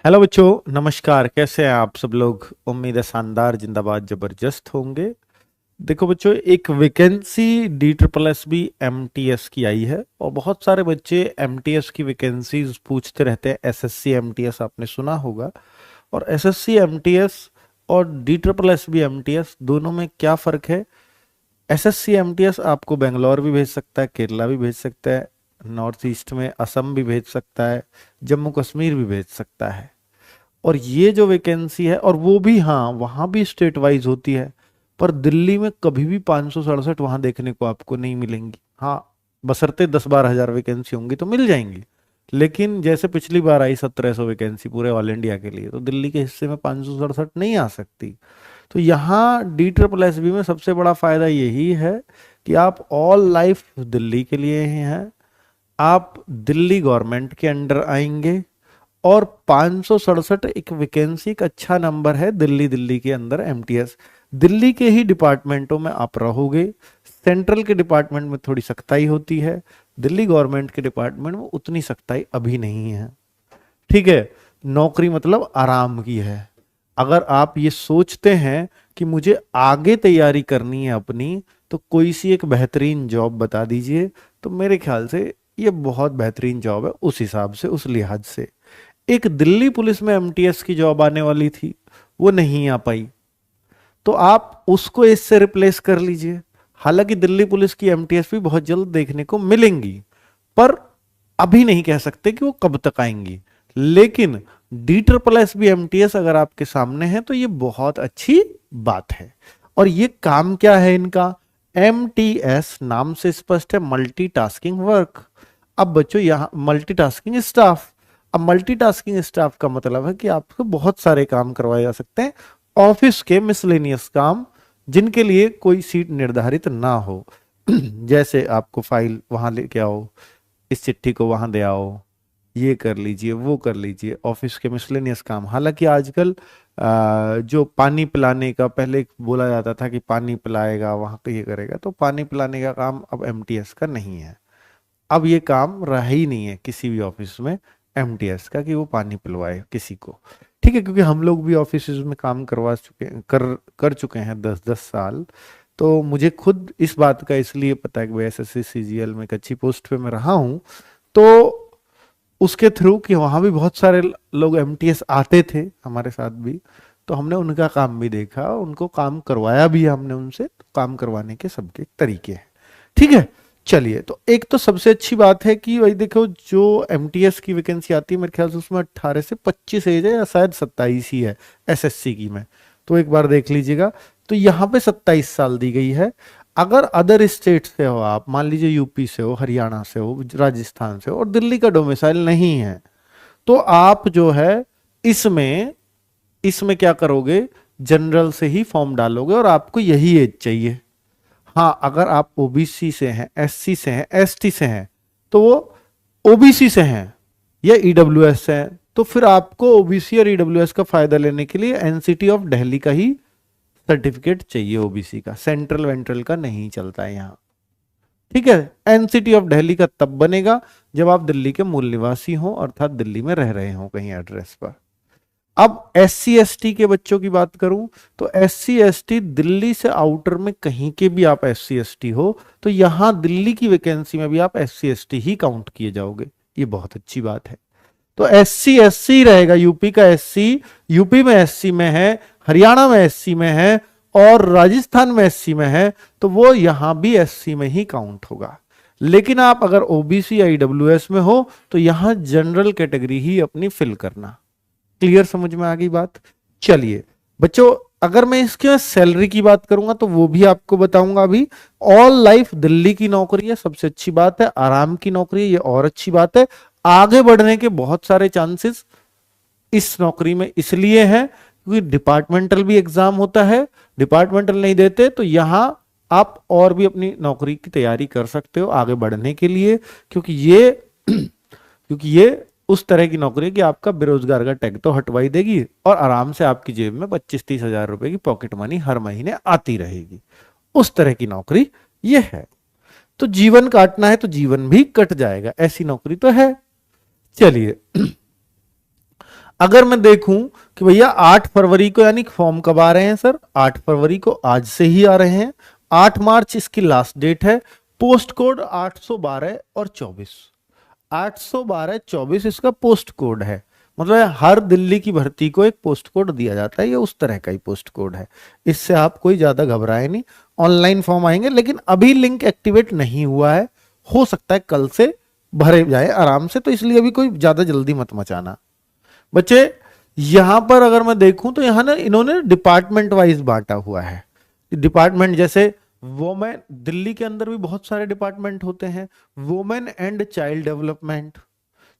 Hello बच्चों, नमस्कार। कैसे हैं आप सब लोग? उम्मीद है शानदार, जिंदाबाद, जबरदस्त होंगे। देखो बच्चों, एक वैकेंसी DSSS की आई है और बहुत सारे बच्चे एमटीएस की वैकेंसीज पूछते रहते हैं। एसएससी एमटीएस आपने सुना होगा। और एसएससी एमटीएस और DSSS एमटीएस दोनों में क्या फर्क है? एसएससी एमटीएस आपको बेंगलोर भी भेज सकता है, केरला भी भेज सकता है, नॉर्थ ईस्ट में असम भी भेज सकता है, जम्मू कश्मीर भी भेज सकता है। और ये जो वैकेंसी है, और वो भी हाँ, वहां भी स्टेट वाइज होती है। पर दिल्ली में कभी भी 567 वहां देखने को आपको नहीं मिलेंगी। हाँ, बशर्ते 10-12 हजार वैकेंसी होंगी तो मिल जाएंगी। लेकिन जैसे पिछली बार आई 1700 वैकेंसी पूरे ऑल इंडिया के लिए, तो दिल्ली के हिस्से में 567 नहीं आ सकती। तो यहाँ DSSS में सबसे बड़ा फायदा यही है कि आप ऑल लाइफ दिल्ली के लिए ही हैं। आप दिल्ली गवर्नमेंट के अंडर आएंगे। और 567 एक वैकेंसी, एक अच्छा नंबर है दिल्ली के अंदर एमटीएस। दिल्ली के ही डिपार्टमेंटों में आप रहोगे। सेंट्रल के डिपार्टमेंट में थोड़ी सख्ताई होती है, दिल्ली गवर्नमेंट के डिपार्टमेंट में उतनी सख्ताई अभी नहीं है। ठीक है। नौकरी मतलब आराम की है। अगर आप ये सोचते हैं कि मुझे आगे तैयारी करनी है अपनी, तो कोई सी एक बेहतरीन जॉब बता दीजिए। तो मेरे ख्याल से ये बहुत बेहतरीन जॉब है उस हिसाब से, उस लिहाज से। एक दिल्ली पुलिस में एमटीएस की जॉब आने वाली थी, वो नहीं आ पाई, तो आप उसको इससे रिप्लेस कर लीजिए। हालांकि दिल्ली पुलिस की एमटीएस भी बहुत जल्द देखने को मिलेंगी, पर अभी नहीं कह सकते कि वो कब तक आएंगी। लेकिन DSSS एमटीएस अगर आपके सामने है तो ये बहुत अच्छी बात है। और ये काम क्या है इनका? एमटीएस नाम से स्पष्ट है, मल्टीटास्किंग वर्क। अब बच्चों, यहां मल्टीटास्किंग स्टाफ। अब मल्टीटास्किंग स्टाफ का मतलब है कि आपको बहुत सारे काम करवाए जा सकते हैं, ऑफिस के मिसलेनियस काम, जिनके लिए कोई सीट निर्धारित ना हो। जैसे आपको फाइल वहां लेके आओ, इस चिट्ठी को वहां दे आओ, ये कर लीजिए, वो कर लीजिए, ऑफिस के मिसलेनियस काम। हालांकि आजकल जो पानी पिलाने का, पहले बोला जाता था कि पानी पिलाएगा वहां का, ये करेगा, तो पानी पिलाने का काम अब एमटीएस का नहीं है। अब ये काम रहा ही नहीं है किसी भी ऑफिस में एमटीएस का कि वो पानी पिलवाए किसी को। ठीक है, क्योंकि हम लोग भी ऑफिस में काम करवा चुके हैं, कर चुके हैं 10-10 साल। तो मुझे खुद इस बात का इसलिए पता है कि भाई एसएससी सीजीएल में एक अच्छी पोस्ट पे मैं रहा हूँ। तो उसके थ्रू कि वहां भी बहुत सारे लोग एमटीएस आते थे हमारे साथ भी, तो हमने उनका काम भी देखा, उनको काम करवाया भी है हमने उनसे। तो काम करवाने के सबके तरीके हैं। ठीक है। चलिए, तो एक तो सबसे अच्छी बात है कि भाई देखो, जो एमटीएस की वैकेंसी आती है मेरे ख्याल से उसमें 18 से 25 एज है, या शायद 27 ही है एसएससी की में। तो एक बार देख लीजिएगा। तो यहाँ पे 27 साल दी गई है। अगर अदर स्टेट से हो आप, मान लीजिए यूपी से हो, हरियाणा से हो, राजस्थान से हो, और दिल्ली का डोमिसाइल नहीं है, तो आप जो है इसमें इसमें क्या करोगे? जनरल से ही फॉर्म डालोगे और आपको यही एज चाहिए। हाँ, अगर आप ओबीसी से हैं, एससी से हैं, एसटी से हैं, तो वो ओबीसी से हैं या ईडब्ल्यूएस से हैं, तो फिर आपको ओबीसी और ईडब्ल्यूएस का फायदा लेने के लिए एनसीटी ऑफ दिल्ली का ही सर्टिफिकेट चाहिए। ओबीसी का सेंट्रल वेंट्रल का नहीं चलता है यहाँ। ठीक है। एनसीटी ऑफ दिल्ली का तब बनेगा जब आप दिल्ली के मूल निवासी हो, अर्थात दिल्ली में रह रहे हो कहीं एड्रेस पर। अब SC ST के बच्चों की बात करूं, तो SC ST दिल्ली से आउटर में कहीं के भी आप SC ST हो, तो यहां दिल्ली की वैकेंसी में भी आप SC ST ही काउंट किए जाओगे। ये बहुत अच्छी बात है। तो SC SC रहेगा। यूपी का SC यूपी में SC में है, हरियाणा में SC में है, और राजस्थान में SC में है, तो वो यहां भी SC में ही काउंट होगा। लेकिन आप अगर ओबीसी या ईडब्ल्यूएस में हो, तो यहां जनरल कैटेगरी ही अपनी फिल करना। क्लियर, समझ में आ गई बात? चलिए बच्चों, अगर मैं इसके सैलरी की बात करूंगा तो वो भी आपको बताऊंगा अभी। ऑल लाइफ दिल्ली की नौकरी है, सबसे अच्छी बात है। आराम की नौकरी है, ये और अच्छी बात है। आगे बढ़ने के बहुत सारे चांसेस इस नौकरी में इसलिए हैं क्योंकि डिपार्टमेंटल भी एग्जाम होता है। डिपार्टमेंटल नहीं देते तो यहां आप और भी अपनी नौकरी की तैयारी कर सकते हो आगे बढ़ने के लिए, क्योंकि ये उस तरह की नौकरी है कि आपका बेरोजगार का टैग तो हटवाई देगी, और आराम से आपकी जेब में 25-30 हजार रुपए की पॉकेट मनी हर महीने आती रहेगी। उस तरह की नौकरी ये है। तो जीवन काटना है तो जीवन भी कट जाएगा, ऐसी नौकरी तो है। चलिए, अगर मैं देखूं कि भैया 8 फरवरी को, यानी फॉर्म कब आ रहे हैं सर, 8 फरवरी को आज से ही आ रहे हैं, 8 मार्च इसकी लास्ट डेट है, पोस्ट कोड 812 और 24, 812 24 इसका पोस्ट कोड है। मतलब हर दिल्ली की भर्ती को एक पोस्ट कोड दिया जाता है, ये उस तरह का ही पोस्ट कोड है, इससे आप कोई ज्यादा घबराए नहीं। ऑनलाइन फॉर्म आएंगे, लेकिन अभी लिंक एक्टिवेट नहीं हुआ है, हो सकता है कल से भरे जाए आराम से, तो इसलिए अभी कोई ज्यादा जल्दी मत मचाना बच्चे। यहां पर अगर मैं देखूं तो यहां ना इन्होंने डिपार्टमेंट वाइज बांटा हुआ है। डिपार्टमेंट जैसे वोमेन, दिल्ली के अंदर भी बहुत सारे डिपार्टमेंट होते हैं, वुमेन एंड चाइल्ड डेवलपमेंट,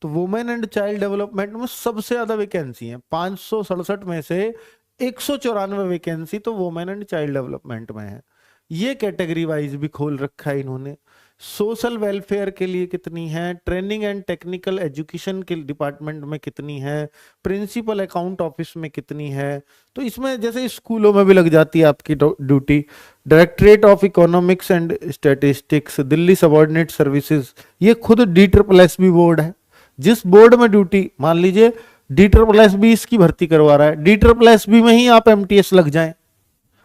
तो वुमेन एंड चाइल्ड डेवलपमेंट में सबसे ज्यादा वैकेंसी है, 567 में से 194 वैकेंसी तो वुमेन एंड चाइल्ड डेवलपमेंट में है। ये कैटेगरी वाइज भी खोल रखा है इन्होंने। सोशल वेलफेयर के लिए कितनी है, ट्रेनिंग एंड टेक्निकल एजुकेशन के डिपार्टमेंट में कितनी है, प्रिंसिपल अकाउंट ऑफिस में कितनी है, तो इसमें जैसे स्कूलों में भी लग जाती है आपकी duty. Directorate of economics and statistics, Delhi subordinate services, ये खुद DSSS बोर्ड है, जिस बोर्ड में ड्यूटी, मान लीजिए DSSS इसकी भर्ती करवा रहा है, DSSS में ही आप MTS लग जाएं,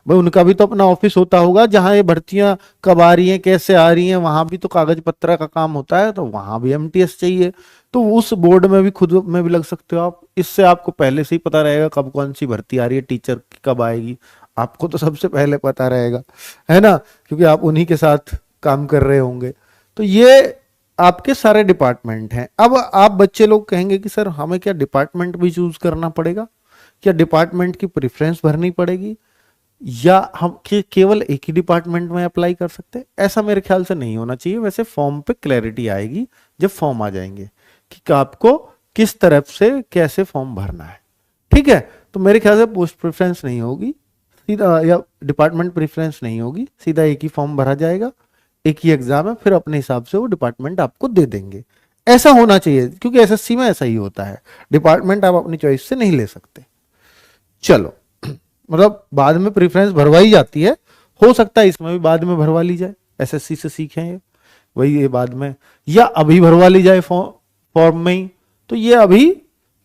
भाई उनका भी तो अपना ऑफिस होता होगा, जहां ये भर्तियां कब आ रही हैं, कैसे आ रही हैं, वहां भी तो कागज पत्र का काम होता है, तो वहां भी MTS चाहिए, तो उस बोर्ड में भी खुद में भी लग सकते हो आप। इससे आपको पहले से ही पता रहेगा कब कौन सी भर्ती आ रही है, टीचर की कब आएगी, आपको तो सबसे पहले पता रहेगा, है ना, क्योंकि आप उन्हीं के साथ काम कर रहे होंगे। तो ये आपके सारे डिपार्टमेंट हैं। अब आप बच्चे लोग कहेंगे कि सर हमें क्या डिपार्टमेंट भी चूज करना पड़ेगा, क्या डिपार्टमेंट की प्रेफरेंस भरनी पड़ेगी, या हम केवल एक ही डिपार्टमेंट में अप्लाई कर सकते हैं? ऐसा मेरे ख्याल से नहीं होना चाहिए। वैसे फॉर्म पे क्लैरिटी आएगी जब फॉर्म आ जाएंगे कि आपको किस तरफ से कैसे फॉर्म भरना है, ठीक है। तो मेरे ख्याल से पोस्ट प्रेफरेंस नहीं होगी सीधा, या डिपार्टमेंट प्रेफरेंस नहीं होगी, सीधा एक ही फॉर्म भरा जाएगा, एक ही एग्जाम है, फिर अपने हिसाब से वो डिपार्टमेंट आपको दे देंगे। ऐसा होना चाहिए, क्योंकि SSC में ऐसा ही होता है, डिपार्टमेंट आप अपनी चॉइस से नहीं ले सकते। चलो, मतलब बाद में प्रेफरेंस भरवाई जाती है, हो सकता है इसमें भी बाद में भरवा ली जाए, SSC से सीखें ये, वही ये बाद में, या अभी भरवा ली जाए फॉर्म में ही, तो ये अभी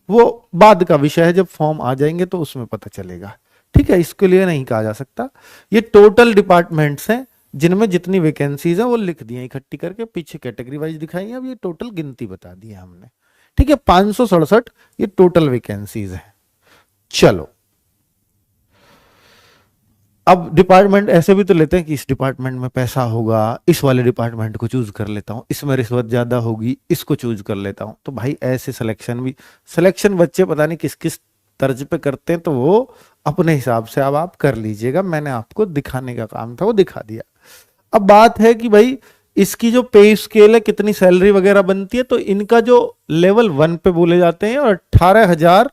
वो बाद का विषय है, जब फॉर्म आ जाएंगे तो उसमें पता चलेगा, ठीक है। इसके लिए नहीं कहा जा सकता। ये टोटल डिपार्टमेंट्स हैं जिनमें जितनी वैकेंसीज है वो लिख दी है इकट्ठी करके, पीछे कैटेगरी वाइज दिखाई है, अब ये टोटल गिनती बता दी है हमने, ठीक है। 567 ये टोटल वैकेंसीज है। चलो, अब डिपार्टमेंट ऐसे भी तो लेते हैं कि इस डिपार्टमेंट में पैसा होगा, इस वाले डिपार्टमेंट को चूज कर लेता हूं, इसमें रिश्वत ज्यादा होगी, इसको चूज कर लेता हूं। तो भाई ऐसे सिलेक्शन बच्चे पता नहीं किस किस तर्ज पे करते हैं, तो वो अपने हिसाब से अब आप कर लीजिएगा। मैंने आपको दिखाने का काम था, वो दिखा दिया। अब बात है कि भाई इसकी जो पे स्केल है, कितनी सैलरी वगैरह बनती है, तो इनका जो लेवल 1 पे बोले जाते हैं, और 18,000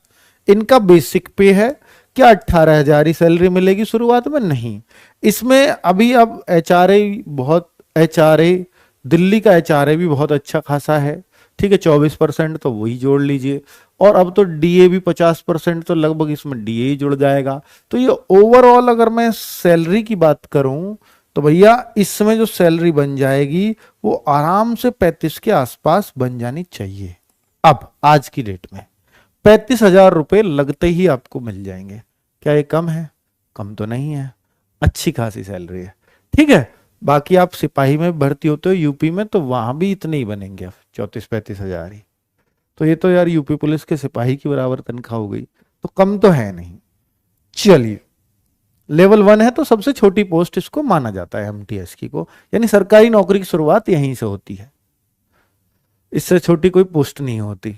इनका बेसिक पे है। क्या 18,000 ही सैलरी मिलेगी शुरुआत में? नहीं, इसमें अभी अब HRA दिल्ली का HRA भी बहुत अच्छा खासा है, ठीक है, 24%, तो वही जोड़ लीजिए। और अब तो DA भी 50%, तो लगभग इसमें DA ही जुड़ जाएगा। तो ये ओवरऑल अगर मैं सैलरी की बात करूं तो भैया इसमें जो सैलरी बन जाएगी वो आराम से 35 के आसपास बन जानी चाहिए। अब आज की डेट में 35,000 रुपए लगते ही आपको मिल जाएंगे। क्या ये कम है? कम तो नहीं है, अच्छी खासी सैलरी है, ठीक है। बाकी आप सिपाही में भर्ती होते हो यूपी में, तो वहां भी इतने ही बनेंगे, 34-35,000 ही। तो ये तो यार यूपी पुलिस के सिपाही की बराबर तनख्वाह हो गई, तो कम तो है नहीं। चलिए, लेवल 1 है तो सबसे छोटी पोस्ट इसको माना जाता है MTS की को, यानी सरकारी नौकरी की शुरुआत यहीं से होती है, इससे छोटी कोई पोस्ट नहीं होती।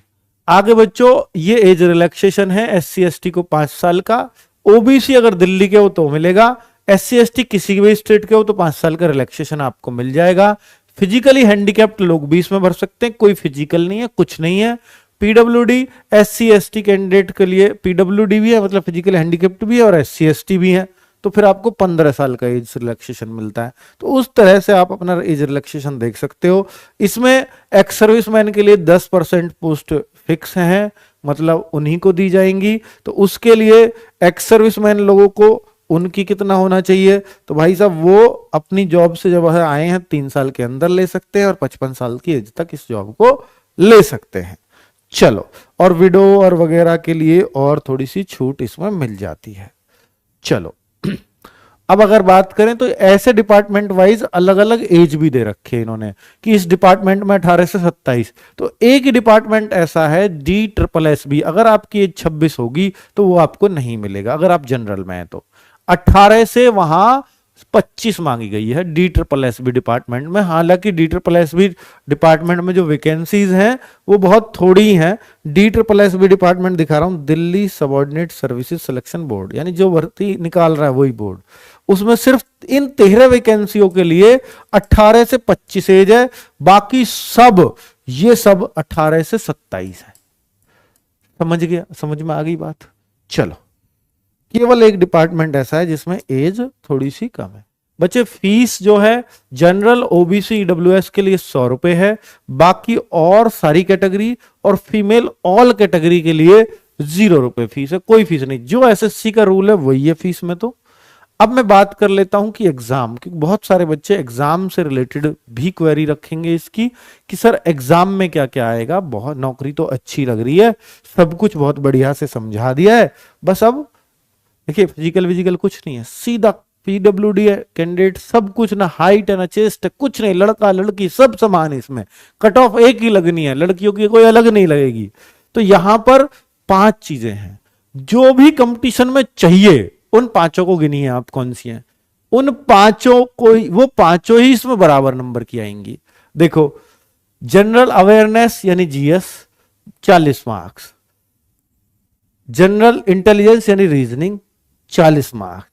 आगे बच्चों, ये एज रिलैक्सेशन है, SC ST को 5 साल का, OBC अगर दिल्ली के हो तो मिलेगा, SC ST किसी भी स्टेट के हो तो 5 साल का रिलैक्सेशन आपको मिल जाएगा। फिजिकली हैंडीकैप्ड लोग भी इसमें भर सकते हैं, कोई फिजिकल नहीं है, कुछ नहीं है। PWD SC ST कैंडिडेट के लिए PWD भी है, मतलब फिजिकल हैंडीकैप्ड भी है, और SC ST भी है, तो फिर आपको 15 साल का एज रिलैक्सेशन मिलता है। तो उस तरह से आप अपना एज रिलैक्सेशन देख सकते हो। इसमें एक्स सर्विसमैन के लिए 10% पोस्ट फिक्स हैं, मतलब उन्हीं को दी जाएंगी। तो उसके लिए एक्स सर्विसमैन लोगों को उनकी कितना होना चाहिए, तो भाई साहब वो अपनी जॉब से जब आए हैं 3 साल के अंदर ले सकते हैं, और 55 साल की एज तक इस जॉब को ले सकते हैं। चलो, और विडो और वगैरह के लिए और थोड़ी सी छूट इसमें मिल जाती है। चलो अब अगर बात करें तो ऐसे डिपार्टमेंट वाइज अलग अलग एज भी दे रखे हैं इन्होंने कि इस डिपार्टमेंट में 18 से 27। तो एक ही डिपार्टमेंट ऐसा है DSSS, अगर आपकी एज 26 होगी तो वो आपको नहीं मिलेगा अगर आप जनरल में हैं तो। 18 से वहां 25 मांगी गई है DSSS डिपार्टमेंट में। हालांकि DSSS डिपार्टमेंट में जो वैकेंसीज हैं वो बहुत थोड़ी हैं। DSSS डिपार्टमेंट दिखा रहा हूं, Delhi subordinate services selection board, यानी जो भर्ती निकाल रहा है वही बोर्ड, उसमें सिर्फ इन 13 वैकेंसियों के लिए 18 से 25 एज है, बाकी सब ये सब 18 से 27 है। समझ गया, समझ में आ गई बात। चलो, केवल एक डिपार्टमेंट ऐसा है जिसमें एज थोड़ी सी कम है। बच्चे फीस जो है जनरल OBC EWS के लिए 100 रुपए है, बाकी और सारी कैटेगरी और फीमेल ऑल कैटेगरी के लिए 0 रुपए फीस है, कोई फीस नहीं। जो SSC का रूल है वही है फीस में। तो अब मैं बात कर लेता हूं कि एग्जाम, क्योंकि बहुत सारे बच्चे एग्जाम से रिलेटेड भी क्वेरी रखेंगे इसकी कि सर एग्जाम में क्या क्या आएगा। बहुत नौकरी तो अच्छी लग रही है, सब कुछ बहुत बढ़िया से समझा दिया है, बस अब देखिए फिजिकल कुछ नहीं है, सीधा PWD है कैंडिडेट, सब कुछ ना हाइट है ना चेस्ट है, कुछ नहीं, लड़का लड़की सब समान है इसमें, कट ऑफ एक ही लगनी है, लड़कियों की कोई अलग नहीं लगेगी। तो यहां पर 5 चीजें हैं जो भी कंपटीशन में चाहिए, उन 5 को गिनिए आप कौन सी हैं। उन 5 को, वो 5 ही इसमें बराबर नंबर की आएंगी। देखो, जनरल अवेयरनेस यानी GS 40 मार्क्स, जनरल इंटेलिजेंस यानी reasoning 40 marks,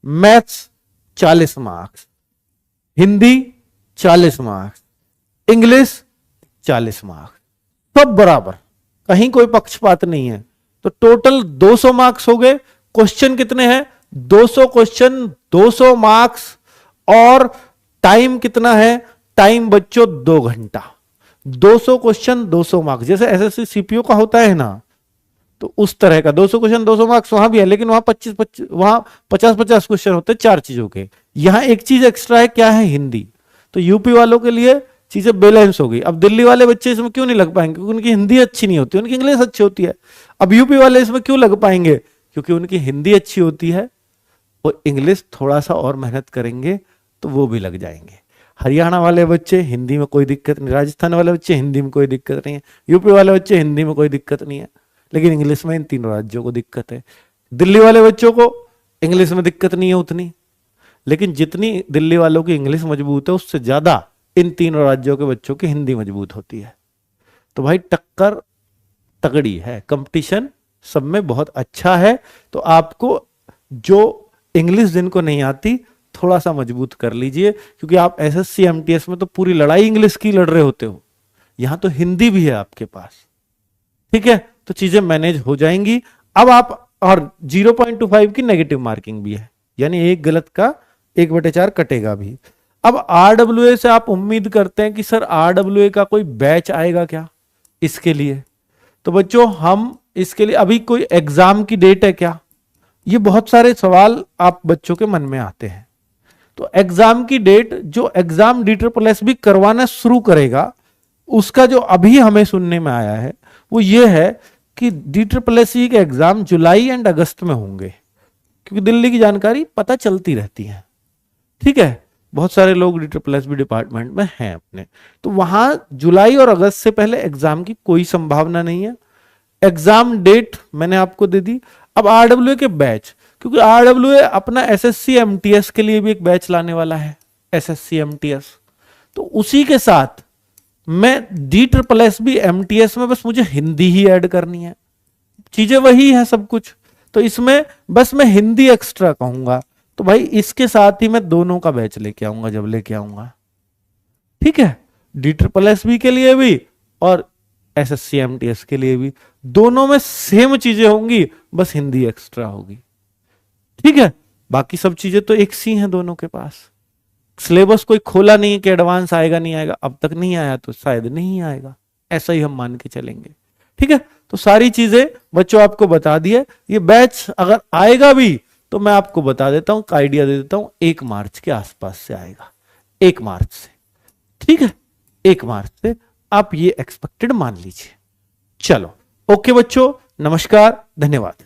maths 40 marks, Hindi 40 marks, English 40 marks, सब बराबर, कहीं कोई पक्षपात नहीं है। तो टोटल 200 मार्क्स हो गए। क्वेश्चन कितने हैं? 200 क्वेश्चन, 200 मार्क्स, और टाइम कितना है? टाइम बच्चों 2 घंटा। 200 क्वेश्चन 200 मार्क्स, जैसे SSC CPO का होता है ना, तो उस तरह का 200 क्वेश्चन 200 मार्क्स वहां भी है, लेकिन वहां 50-50 क्वेश्चन होते हैं 4 चीजों के। यहां एक चीज एक्स्ट्रा है, क्या है? हिंदी। तो यूपी वालों के लिए चीजें बैलेंस हो गई। अब दिल्ली वाले बच्चे इसमें क्यों नहीं लग पाएंगे? क्योंकि उनकी हिंदी अच्छी नहीं होती, उनकी इंग्लिश अच्छी होती है। अब यूपी वाले इसमें क्यों लग पाएंगे? क्योंकि उनकी हिंदी अच्छी होती है और इंग्लिश थोड़ा सा और मेहनत करेंगे तो वो भी लग जाएंगे। हरियाणा वाले बच्चे हिंदी में कोई दिक्कत नहीं, राजस्थान वाले बच्चे हिंदी में कोई दिक्कत नहीं है, यूपी वाले बच्चे हिंदी में कोई दिक्कत नहीं है, लेकिन इंग्लिश में इन तीनों राज्यों को दिक्कत है। दिल्ली वाले बच्चों को इंग्लिश में दिक्कत नहीं है उतनी, लेकिन जितनी दिल्ली वालों की इंग्लिश मजबूत है उससे ज्यादा इन तीनों राज्यों के बच्चों की हिंदी मजबूत होती है। तो भाई टक्कर तगड़ी है, कंपटीशन सब में बहुत अच्छा है। तो आपको जो इंग्लिश जिनको नहीं आती थोड़ा सा मजबूत कर लीजिए, क्योंकि आप SSC MTS में तो पूरी लड़ाई इंग्लिश की लड़ रहे होते हो, यहां तो हिंदी भी है आपके पास। ठीक है, तो चीजें मैनेज हो जाएंगी। अब आप, और 0.25 की नेगेटिव मार्किंग भी है, यानी एक गलत का 1/4 कटेगा भी। अब RWA से आप उम्मीद करते हैं कि सर RWA का कोई बैच आएगा क्या इसके लिए? तो बच्चों हम इसके लिए, अभी कोई एग्जाम की डेट है क्या? ये बहुत सारे सवाल आप बच्चों के मन में आते हैं। तो एग्जाम की डेट, जो एग्जाम DSSS भी करवाना शुरू करेगा, उसका जो अभी हमें सुनने में आया है वो ये है कि DSSS के एग्जाम जुलाई एंड अगस्त में होंगे, क्योंकि दिल्ली की जानकारी पता चलती रहती है। ठीक है, बहुत सारे लोग DSSS डिपार्टमेंट में हैं अपने, तो वहां जुलाई और अगस्त से पहले एग्जाम की कोई संभावना नहीं है। एग्जाम डेट मैंने आपको दे दी। अब RWA के बैच, क्योंकि RWA अपना SSC MTS के लिए भी एक बैच लाने वाला है, SSC MTS, तो उसी के साथ मैं DSSS MTS में बस मुझे हिंदी ही ऐड करनी है, चीजें वही है सब कुछ, तो इसमें बस मैं हिंदी एक्स्ट्रा कहूंगा। तो भाई इसके साथ ही मैं दोनों का बैच लेके आऊंगा जब लेके आऊंगा। ठीक है, DSSS के लिए भी और SSC MTS के लिए भी, दोनों में सेम चीजें होंगी, बस हिंदी एक्स्ट्रा होगी। ठीक है, बाकी सब चीजें तो एक सी हैं दोनों के पास। सिलेबस कोई खोला नहीं कि एडवांस आएगा नहीं आएगा, अब तक नहीं आया तो शायद नहीं आएगा, ऐसा ही हम मान के चलेंगे। ठीक है, तो सारी चीजें बच्चों आपको बता दी है। ये बैच अगर आएगा भी तो मैं आपको बता देता हूं, आइडिया दे देता हूं, 1 मार्च के आसपास से आएगा, 1 मार्च से। ठीक है, 1 मार्च से आप ये एक्सपेक्टेड मान लीजिए। चलो ओके बच्चों, नमस्कार, धन्यवाद।